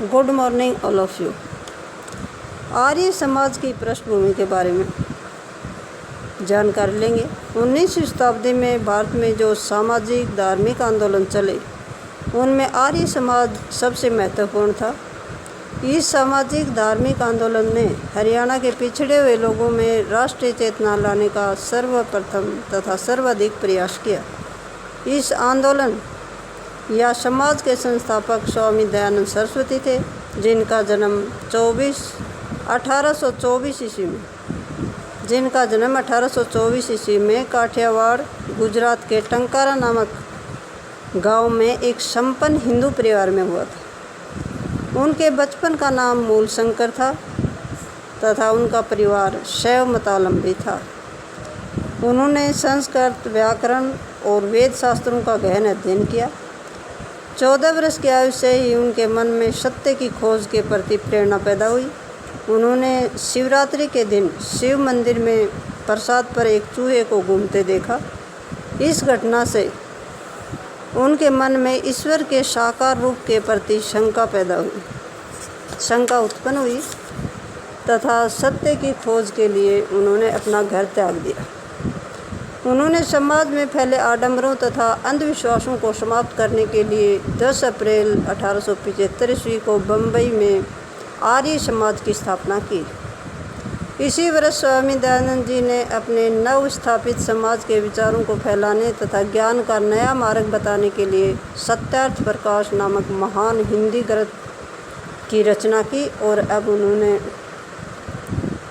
Good morning all of you. Arya Samaj की पृष्ठभूमि के बारे में जानकारी लेंगे। 19वीं शताब्दी में भारत में जो सामाजिक धार्मिक आंदोलन चले उनमें आर्य समाज सबसे महत्वपूर्ण था। इस सामाजिक धार्मिक आंदोलन ने हरियाणा के पिछड़े हुए लोगों में राष्ट्रीय चेतना लाने का सर्वप्रथम तथा सर्वाधिक प्रयास किया। इस आंदोलन या समाज के संस्थापक स्वामी दयानंद सरस्वती थे, जिनका जन्म 1824 ईस्वी में काठियावाड़ गुजरात के टंकारा नामक गांव में एक संपन्न हिंदू परिवार में हुआ था। उनके बचपन का नाम मूल शंकर था तथा उनका परिवार शैव मतावलंबी था। उन्होंने संस्कृत, व्याकरण और वेद शास्त्रों का गहन अध्ययन किया। 14 वर्ष की आयु से ही उनके मन में सत्य की खोज के प्रति प्रेरणा पैदा हुई। उन्होंने शिवरात्रि के दिन शिव मंदिर में प्रसाद पर एक चूहे को घूमते देखा। इस घटना से उनके मन में ईश्वर के साकार रूप के प्रति शंका उत्पन्न हुई तथा सत्य की खोज के लिए उन्होंने अपना घर त्याग दिया। उन्होंने समाज में फैले आडंबरों तथा अंधविश्वासों को समाप्त करने के लिए 10 अप्रैल 1875 ईस्वी को बम्बई में आर्य समाज की स्थापना की। इसी वर्ष स्वामी दयानंद जी ने अपने नव स्थापित समाज के विचारों को फैलाने तथा ज्ञान का नया मार्ग बताने के लिए सत्यार्थ प्रकाश नामक महान हिंदी ग्रंथ की रचना की और अब उन्होंने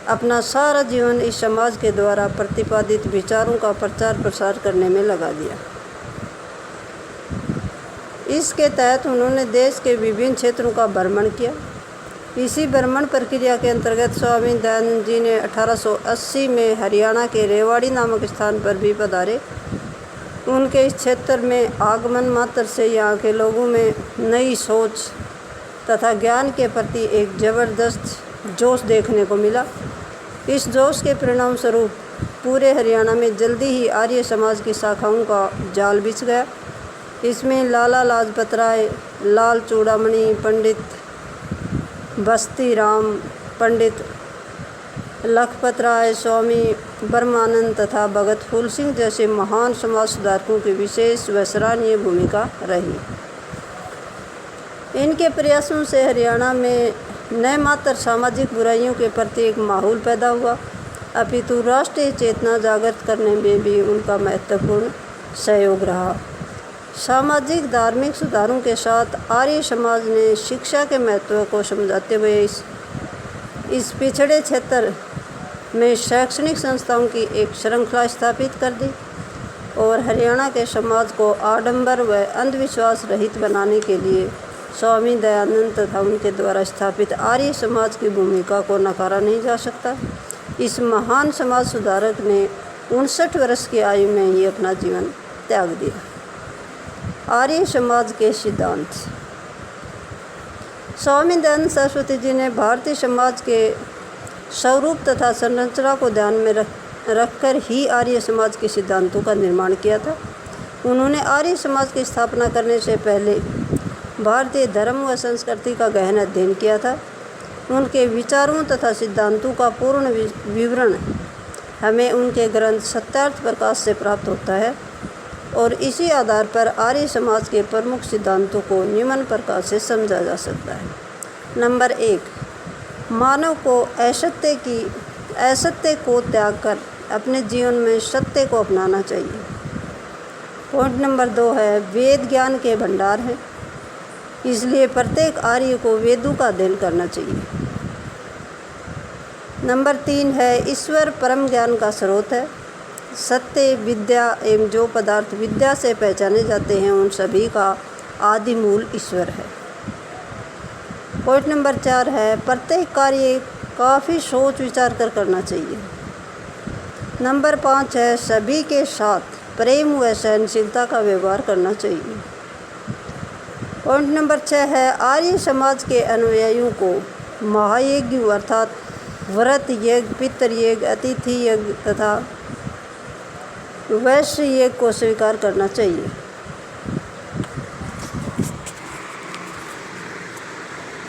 अपना सारा जीवन इस समाज के द्वारा प्रतिपादित विचारों का प्रचार प्रसार करने में लगा दिया। इसके तहत उन्होंने देश के विभिन्न क्षेत्रों का भ्रमण किया। इसी भ्रमण प्रक्रिया के अंतर्गत स्वामी दयानंद जी ने 1880 में हरियाणा के रेवाड़ी नामक स्थान पर भी पधारे। उनके इस क्षेत्र में आगमन मात्र से यहाँ के लोगों में नई सोच तथा ज्ञान के प्रति एक जबरदस्त जोश देखने को मिला। इस जोश के परिणाम स्वरूप पूरे हरियाणा में जल्दी ही आर्य समाज की शाखाओं का जाल बिछ गया। इसमें लाला लाजपत राय, लाल चूड़ामणि, पंडित बस्ती राम, पंडित लखपत राय, स्वामी ब्रह्मानंद तथा भगत फूल सिंह जैसे महान समाज सुधारकों की विशेष व सराहनीय भूमिका रही। इनके प्रयासों से हरियाणा में न मात्र सामाजिक बुराइयों के प्रति एक माहौल पैदा हुआ, अपितु राष्ट्रीय चेतना जागृत करने में भी उनका महत्वपूर्ण सहयोग रहा। सामाजिक धार्मिक सुधारों के साथ आर्य समाज ने शिक्षा के महत्व को समझाते हुए इस पिछड़े क्षेत्र में शैक्षणिक संस्थाओं की एक श्रृंखला स्थापित कर दी और हरियाणा के समाज को आडंबर व अंधविश्वास रहित बनाने के लिए स्वामी दयानंद तथा उनके द्वारा स्थापित आर्य समाज की भूमिका को नकारा नहीं जा सकता। इस महान समाज सुधारक ने 59 वर्ष की आयु में ही अपना जीवन त्याग दिया। आर्य समाज के सिद्धांत। स्वामी दयानंद सरस्वती जी ने भारतीय समाज के स्वरूप तथा संरचना को ध्यान में रखकर ही आर्य समाज के सिद्धांतों का निर्माण किया था। उन्होंने आर्य समाज की स्थापना करने से पहले भारतीय धर्म व संस्कृति का गहन अध्ययन किया था। उनके विचारों तथा सिद्धांतों का पूर्ण विवरण हमें उनके ग्रंथ सत्यार्थ प्रकाश से प्राप्त होता है और इसी आधार पर आर्य समाज के प्रमुख सिद्धांतों को निम्न प्रकार से समझा जा सकता है। नंबर 1, मानव को असत्य को त्याग कर अपने जीवन में सत्य को अपनाना चाहिए। पॉइंट नंबर 2 है वेद ज्ञान के भंडार हैं, इसलिए प्रत्येक आर्य को वेदों का अध्ययन करना चाहिए। नंबर 3 है ईश्वर परम ज्ञान का स्रोत है। सत्य, विद्या एवं जो पदार्थ विद्या से पहचाने जाते हैं उन सभी का आदि मूल ईश्वर है। पॉइंट नंबर 4 है प्रत्येक कार्य काफ़ी सोच विचार कर करना चाहिए। नंबर 5 है सभी के साथ प्रेम व सहनशीलता का व्यवहार करना चाहिए। पॉइंट नंबर 6 है आर्य समाज के अनुयायियों को महायज्ञ अर्थात व्रत यज्ञ, पितृ यज्ञ, अतिथि यज्ञ तथा वैश्य यज्ञ को स्वीकार करना चाहिए।